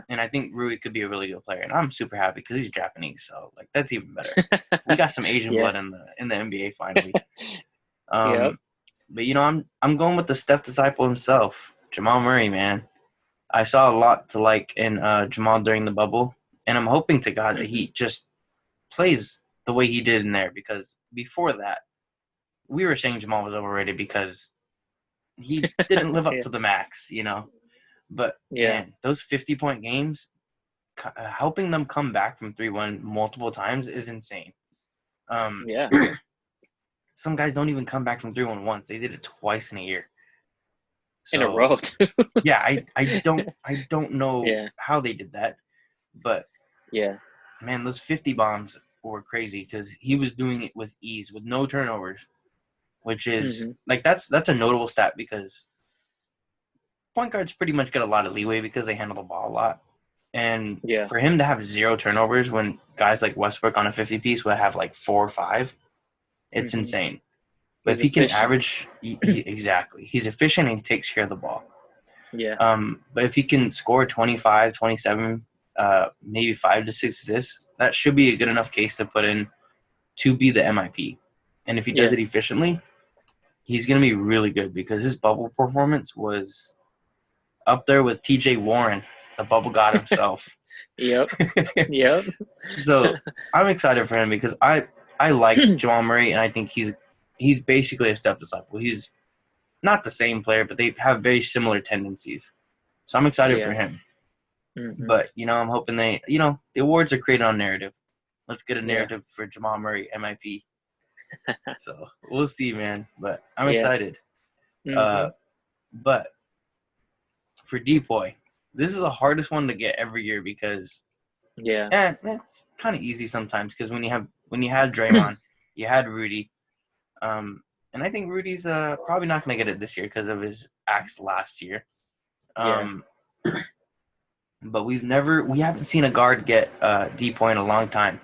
And I think Rui could be a really good player, and I'm super happy because he's Japanese, so that's even better. We got some Asian blood in the NBA finally. But I'm going with the Steph disciple himself, Jamal Murray, man. I saw a lot to like in Jamal during the bubble, and I'm hoping to God that he just plays the way he did in there because before that, we were saying Jamal was overrated because he didn't live up to the max, But, man, those 50-point games, helping them come back from 3-1 multiple times is insane. Some guys don't even come back from 3-1 once. They did it twice in a year. So, in a row. I don't know how they did that. But, man, those 50 bombs were crazy because he was doing it with ease, with no turnovers, which is, that's a notable stat because point guards pretty much get a lot of leeway because they handle the ball a lot. And for him to have 0 turnovers when guys like Westbrook on a 50-piece would have 4 or 5, it's insane. But if he can average – exactly. He's efficient and he takes care of the ball. But if he can score 25, 27, maybe 5 to 6 assists, that should be a good enough case to put in to be the MIP. And if he does it efficiently, he's going to be really good because his bubble performance was – up there with TJ Warren, the bubble god himself. Yep. So I'm excited for him because I like Jamal Murray, and I think he's basically a Steph disciple. He's not the same player, but they have very similar tendencies. So I'm excited for Yeah. him. Mm-hmm. But, I'm hoping the awards are created on narrative. Let's get a Yeah. narrative for Jamal Murray, MIP. So we'll see, man. But I'm Yeah. excited. Mm-hmm. But for Depoy, this is the hardest one to get every year because Yeah. it's kind of easy sometimes because when you had Draymond, you had Rudy, and I think Rudy's probably not going to get it this year because of his acts last year. Yeah. But we haven't seen a guard get Depoy in a long time,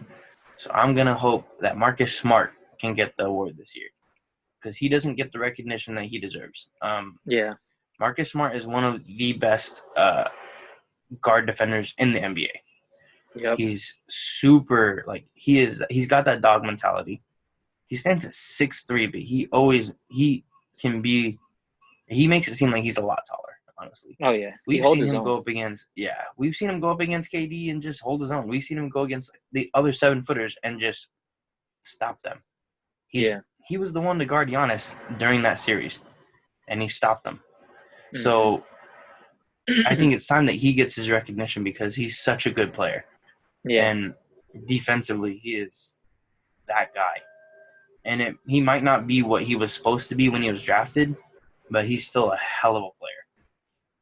so I'm gonna hope that Marcus Smart can get the award this year because he doesn't get the recognition that he deserves. Yeah. Marcus Smart is one of the best guard defenders in the NBA. Yep. He's super he's got that dog mentality. He stands at 6'3", but he makes it seem like he's a lot taller, honestly. Oh yeah. He We've holds seen his him own. go up against KD and just hold his own. We've seen him go against the other 7-footers and just stop them. Yeah. He was the one to guard Giannis during that series, and he stopped them. Mm-hmm. So I think it's time that he gets his recognition because he's such a good player. Yeah. And defensively, he is that guy. And he might not be what he was supposed to be when he was drafted, but he's still a hell of a player.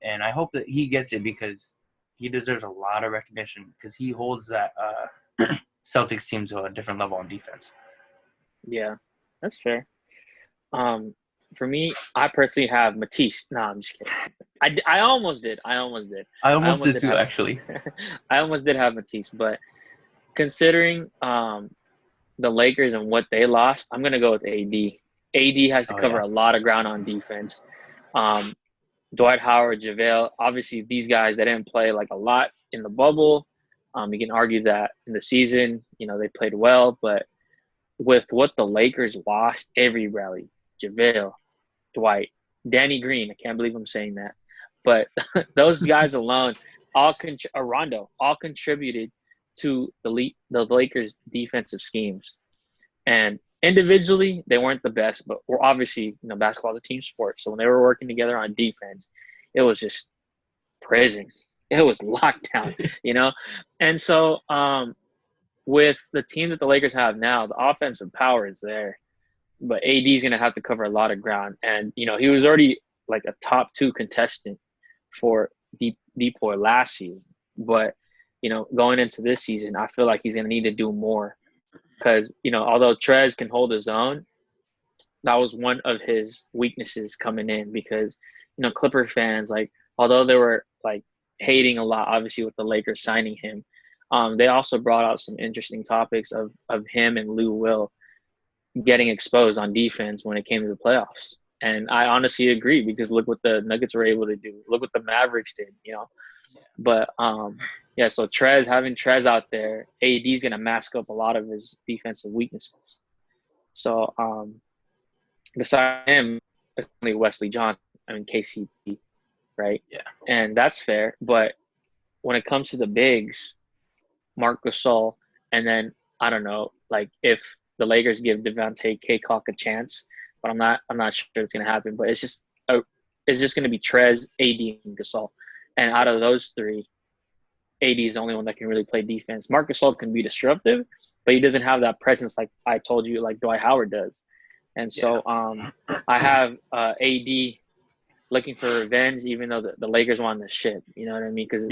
And I hope that he gets it because he deserves a lot of recognition because he holds that Celtics team to a different level on defense. Yeah. That's fair. For me, I personally have Matisse. No, I'm just kidding. I almost did. I almost did too, actually. I almost did have Matisse, but considering the Lakers and what they lost, I'm gonna go with AD. AD has to cover a lot of ground on defense. Dwight Howard, JaVale, obviously these guys they didn't play a lot in the bubble. You can argue that in the season, they played well, but with what the Lakers lost, everybody, JaVale, Dwight, Danny Green, I can't believe I'm saying that, but those guys alone, Rondo, all contributed to the Lakers' defensive schemes. And individually, they weren't the best, but we're obviously, basketball is a team sport. So when they were working together on defense, it was just prison. It was lockdown, And so with the team that the Lakers have now, the offensive power is there. But AD is going to have to cover a lot of ground. And, he was already a top 2 contestant for Depoy last season. But, going into this season, I feel like he's going to need to do more. Because, although Trez can hold his own, that was one of his weaknesses coming in because, Clipper fans, although they were, hating a lot, obviously, with the Lakers signing him, they also brought out some interesting topics of him and Lou Will getting exposed on defense when it came to the playoffs. And I honestly agree because look what the Nuggets were able to do. Look what the Mavericks did, But, so having Trez out there, AD is going to mask up a lot of his defensive weaknesses. So beside him, it's only Wesley Johnson, KCP, right? Yeah. And that's fair. But when it comes to the bigs, Marc Gasol, and then, I don't know, if the Lakers give Devontae Cacok a chance, but I'm not sure it's going to happen. But it's just going to be Trez, AD, and Gasol. And out of those 3, AD is the only one that can really play defense. Marc Gasol can be disruptive, but he doesn't have that presence like I told you, like Dwight Howard does. And so I have AD looking for revenge, even though the Lakers won the shit. You know what I mean? Because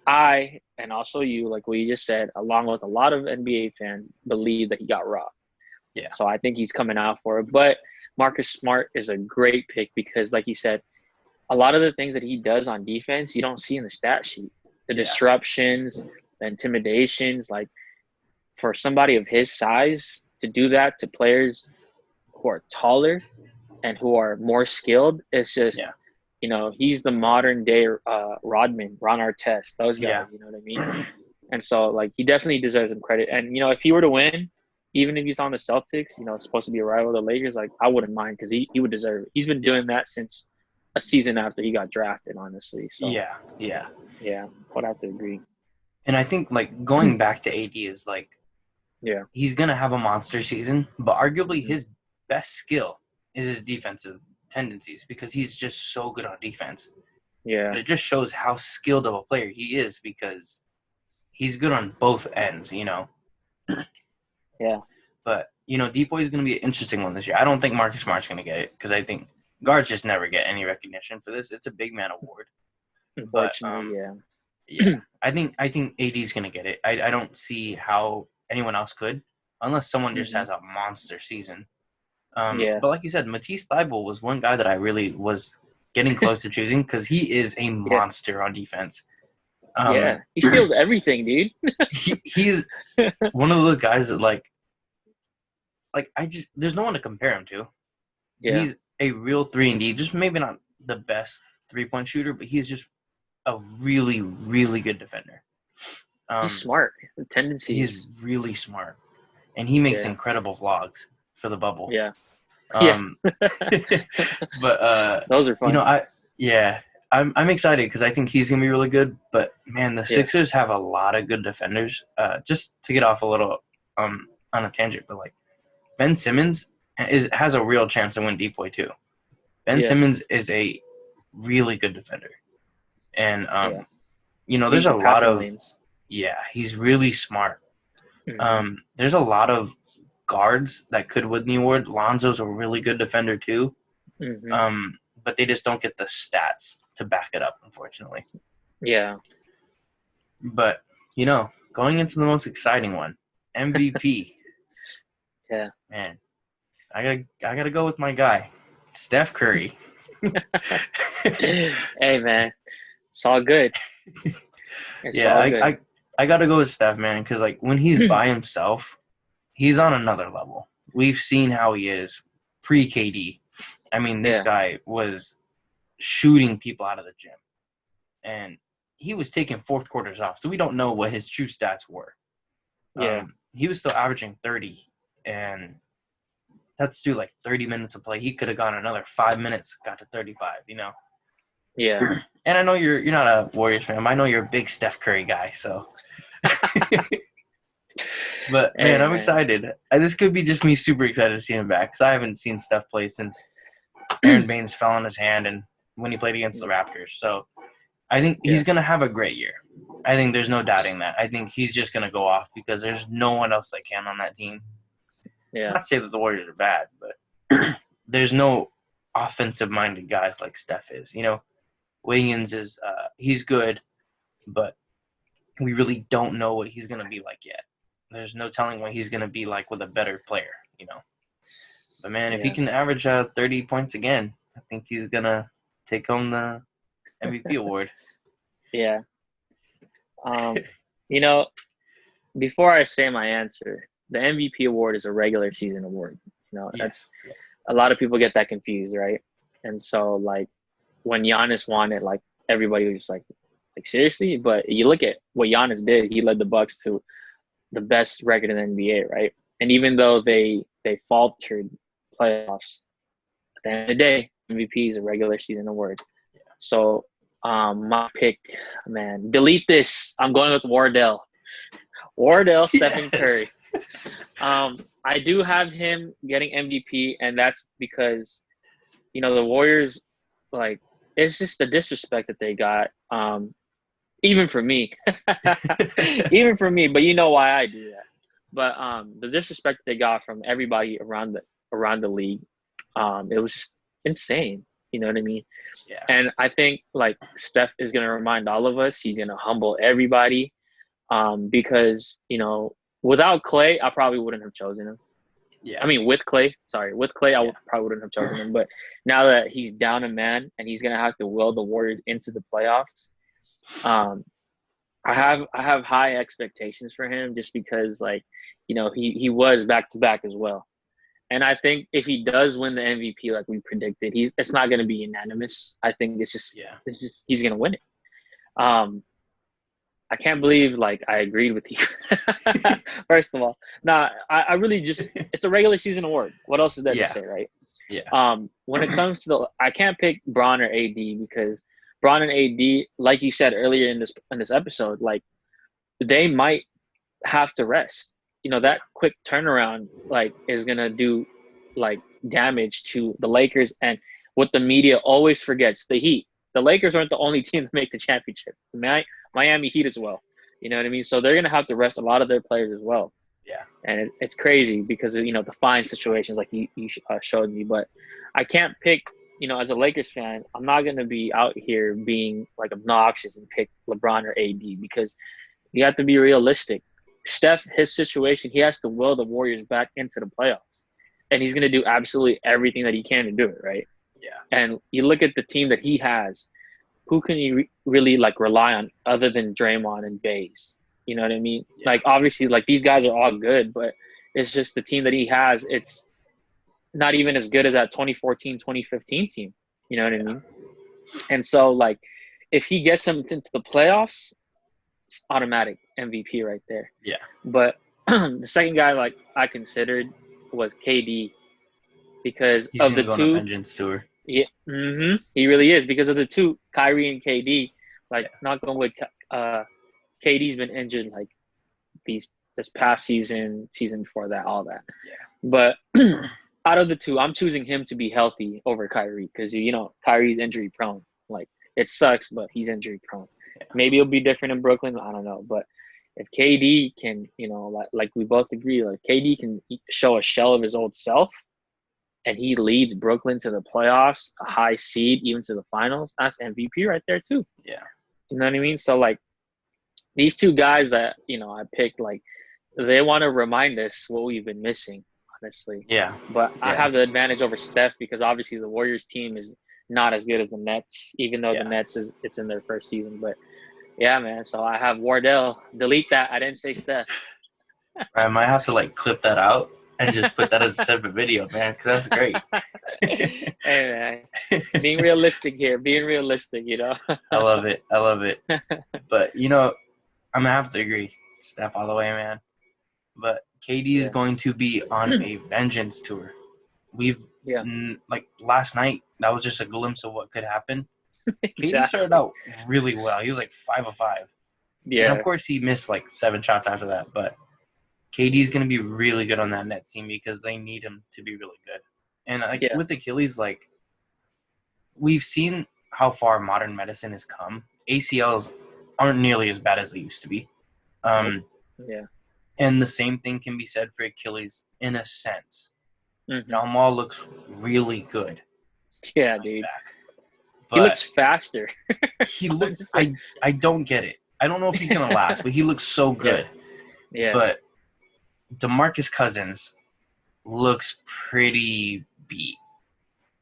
I, and also you, like what you just said, along with a lot of NBA fans, believe that he got robbed. Yeah. So I think he's coming out for it. But Marcus Smart is a great pick because, like you said, a lot of the things that he does on defense, you don't see in the stat sheet. The disruptions, the intimidations, for somebody of his size to do that to players who are taller and who are more skilled, it's just, he's the modern day Rodman, Ron Artest, those guys, you know what I mean? And so, he definitely deserves some credit. And, if he were to win, even if he's on the Celtics, it's supposed to be a rival of the Lakers, I wouldn't mind because he would deserve it. He's been doing that since a season after he got drafted, honestly. So yeah, I'd have to agree. And I think going back to AD is he's gonna have a monster season, but arguably his best skill is his defensive tendencies because he's just so good on defense. Yeah. But it just shows how skilled of a player he is because he's good on both ends, you know. Yeah. But, you know, Depoy is going to be an interesting one this year. I don't think Marcus Smart's going to get it because I think guards just never get any recognition for this. It's a big man award. But, Unfortunately, yeah. yeah, I think AD's going to get it. I don't see how anyone else could unless someone just has a monster season. Yeah. But like you said, Matisse Thybulle was one guy that I really was getting close to choosing because he is a Yeah. monster on defense. Yeah. He steals everything, dude. He's one of those guys that like there's no one to compare him to. Yeah. He's a real 3-and-D, just maybe not the best 3-point shooter, but he's just a really, really good defender. He's smart. The tendencies. He's really smart, and he makes Yeah. incredible vlogs for the bubble. Yeah. But those are fun. you know, I'm excited because I think he's gonna be really good. But man, the Sixers have a lot of good defenders. Just to get off a little on a tangent, but like Ben Simmons has a real chance to win Depoy too. Ben Simmons is a really good defender, and you know, there's a lot of he's really smart. There's a lot of guards that could win the award. Lonzo's a really good defender too, but they just don't get the stats to back it up, unfortunately. Yeah. But you know, going into the most exciting one, MVP. Yeah. Man, I gotta go with my guy, Steph Curry. Hey man, it's all good. I gotta go with Steph, man, because like when he's by himself, he's on another level. We've seen how he is pre-KD. I mean, this guy was shooting people out of the gym, and he was taking fourth quarters off, so we don't know what his true stats were. He was still averaging 30, and that's through like 30 minutes of play. He could have gone another 5 minutes, got to 35. You know. Yeah. And I know you're not a Warriors fan. But I know you're a big Steph Curry guy, so. But man, I'm excited. This could be just me super excited to see him back because I haven't seen Steph play since Aaron Baines fell on his hand and when he played against the Raptors. So I think he's gonna have a great year. I think there's no doubting that. I think he's just gonna go off because there's no one else that can on that team. Yeah. Not to say that the Warriors are bad, but there's no offensive-minded guys like Steph is. You know, Wiggins is he's good, but we really don't know what he's gonna be like yet. There's no telling what he's going to be like with a better player, you know. But, man, if he can average 30 points again, I think he's going to take home the MVP award. Yeah. You know, before I say my answer, the MVP award is a regular season award. You know, that's a lot of people get that confused, right? And so, like, when Giannis won it, like, everybody was just like seriously? But you look at what Giannis did. He led the Bucks to the best record in the NBA, right? And even though they faltered playoffs, at the end of the day, MVP is a regular season award. Yeah. So my pick, man, delete this. I'm going with Wardell, Stephen Curry. I do have him getting MVP, and that's because, you know, the Warriors, like, it's just the disrespect that they got. Even for me, but you know why I do that. But the disrespect they got from everybody around the league, it was just insane. You know what I mean? Yeah. And I think like Steph is gonna remind all of us. He's gonna humble everybody, because you know without Clay, I probably wouldn't have chosen him. Yeah. I mean, with Clay, I probably wouldn't have chosen him. But now that he's down a man and he's gonna have to will the Warriors into the playoffs. I have high expectations for him just because, like, you know, he was back to back as well, and I think if he does win the MVP like we predicted, it's not going to be unanimous. I think it's just he's going to win it. I can't believe like I agreed with you. First of all, I really just it's a regular season award. What else is there to say, right? Yeah. When it comes to I can't pick Bron or AD because Bron and AD, like you said earlier in this episode, like they might have to rest. You know, that quick turnaround like is gonna do like damage to the Lakers, and what the media always forgets, the Heat. the Lakers aren't the only team to make the championship. Miami Heat as well. You know what I mean? So they're gonna have to rest a lot of their players as well. Yeah. And it's crazy because of, the fine situations like you showed me. But I can't pick, as a Lakers fan, I'm not going to be out here being like obnoxious and pick LeBron or AD because you have to be realistic. Steph, his situation, he has to will the Warriors back into the playoffs. And he's going to do absolutely everything that he can to do it, right? Yeah. And you look at the team that he has, who can you really like rely on other than Draymond and Baze? You know what I mean? Yeah. Like, obviously, like these guys are all good, but it's just the team that he has. It's not even as good as that 2014, 2015 team. You know what I mean? And so, like, if he gets them into the playoffs, it's automatic MVP right there. Yeah. But the second guy, like, I considered was KD because He's of the gonna go on a two. vengeance tour. Yeah, he really is because of the two, Kyrie and KD. Like, not going with KD's been injured like this past season before that, all that. Yeah. But out of the two, I'm choosing him to be healthy over Kyrie because Kyrie's injury prone. Like, it sucks, but he's injury prone. Yeah. Maybe it'll be different in Brooklyn. I don't know, but if KD can, like we both agree, like KD can show a shell of his old self, and he leads Brooklyn to the playoffs, a high seed, even to the finals, that's MVP right there too. Yeah. You know what I mean? So, like, these two guys that, I picked, like, they want to remind us what we've been missing, honestly. Yeah. But I have the advantage over Steph because obviously the Warriors team is not as good as the Nets, even though the Nets it's in their first season. But yeah, man. So I have Wardell. Delete that. I didn't say Steph. I might have to like clip that out and just put that as a separate video, man, because that's great. Hey, man. Just being realistic here. Being realistic, I love it. But, I'm going to have to agree. Steph all the way, man. But KD is going to be on a vengeance tour. Like last night, that was just a glimpse of what could happen. Exactly. KD started out really well. He was like 5 of 5. Yeah. And of course, he missed like 7 shots after that. But KD's going to be really good on that Nets team because they need him to be really good. And with Achilles, like, we've seen how far modern medicine has come. ACLs aren't nearly as bad as they used to be. And the same thing can be said for Achilles in a sense. John Wall looks really good. Yeah, dude. He looks faster. He looks – I don't get it. I don't know if he's going to last, but he looks so good. Yeah. But DeMarcus Cousins looks pretty beat.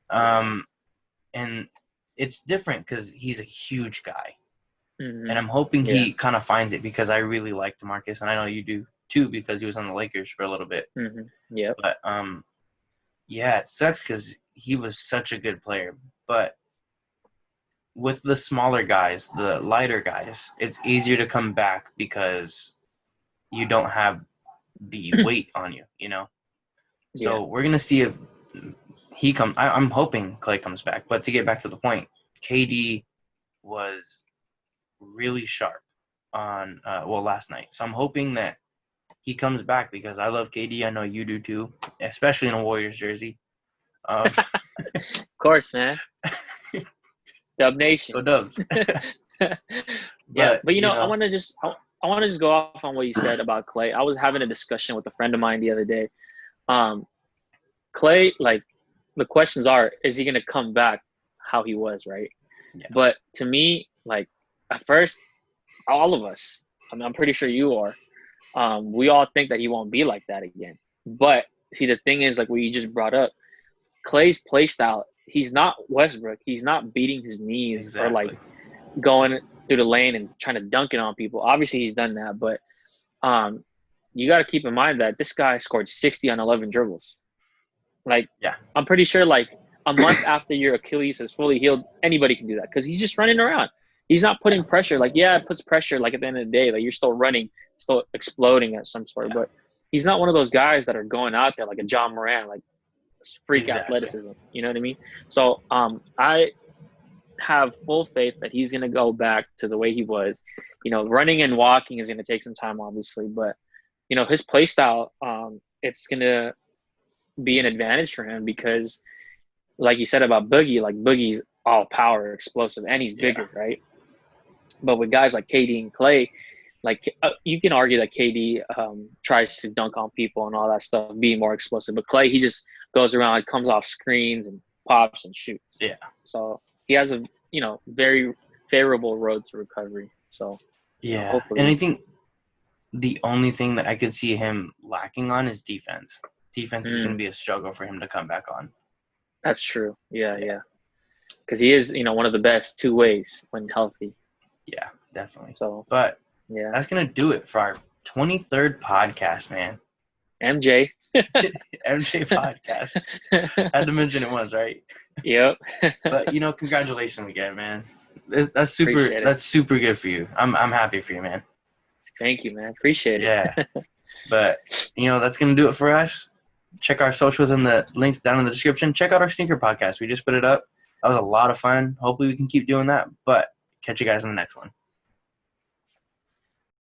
And it's different because he's a huge guy. And I'm hoping he kind of finds it because I really like DeMarcus, and I know you do too because he was on the Lakers for a little bit. Yeah. But, it sucks because he was such a good player. But with the smaller guys, the lighter guys, it's easier to come back because you don't have the weight on you, So we're going to see if he comes. I'm hoping Clay comes back. But to get back to the point, KD was really sharp on last night. So I'm hoping that he comes back because I love KD. I know you do too, especially in a Warriors jersey. Of course, man. Dub Nation. Go Dubs. But I want to just go off on what you said about Clay. I was having a discussion with a friend of mine the other day. Clay, like, the questions are, is he going to come back how he was, right? Yeah. But to me, like, at first, all of us, I'm pretty sure you are, we all think that he won't be like that again. But see, the thing is, like what you just brought up, Clay's play style, he's not Westbrook. He's not beating his knees or like going through the lane and trying to dunk it on people. Obviously, he's done that, but you got to keep in mind that this guy scored 60 on 11 dribbles. Like, I'm pretty sure like a month after your Achilles is fully healed, anybody can do that because he's just running around. He's not putting pressure. Like, it puts pressure. Like, at the end of the day, like, you're still running, still exploding at some sort. But he's not one of those guys that are going out there like a John Moran, like freak athleticism. You know what I mean? So I have full faith that he's going to go back to the way he was. Running and walking is going to take some time, obviously. But, his play style, it's going to be an advantage for him because, like you said about Boogie, like Boogie's all power, explosive, and he's Yeah. bigger, right? But with guys like KD and Clay, like you can argue that KD tries to dunk on people and all that stuff, being more explosive. But Clay, he just goes around, comes off screens and pops and shoots. Yeah. So he has a very favorable road to recovery. So Yeah. hopefully. And I think the only thing that I could see him lacking on is defense. Defense is going to be a struggle for him to come back on. That's true. Yeah. Because he is, one of the best two ways when healthy. Yeah, definitely. So, but yeah, that's going to do it for our 23rd podcast, man. MJ. MJ podcast. Had to mention it once, right? Yep. But congratulations again, man. That's super good for you. I'm happy for you, man. Thank you, man. Appreciate it. Yeah. But that's gonna do it for us. Check our socials in the links down in the description. Check out our sneaker podcast. We just put it up. That was a lot of fun. Hopefully we can keep doing that. But catch you guys in the next one.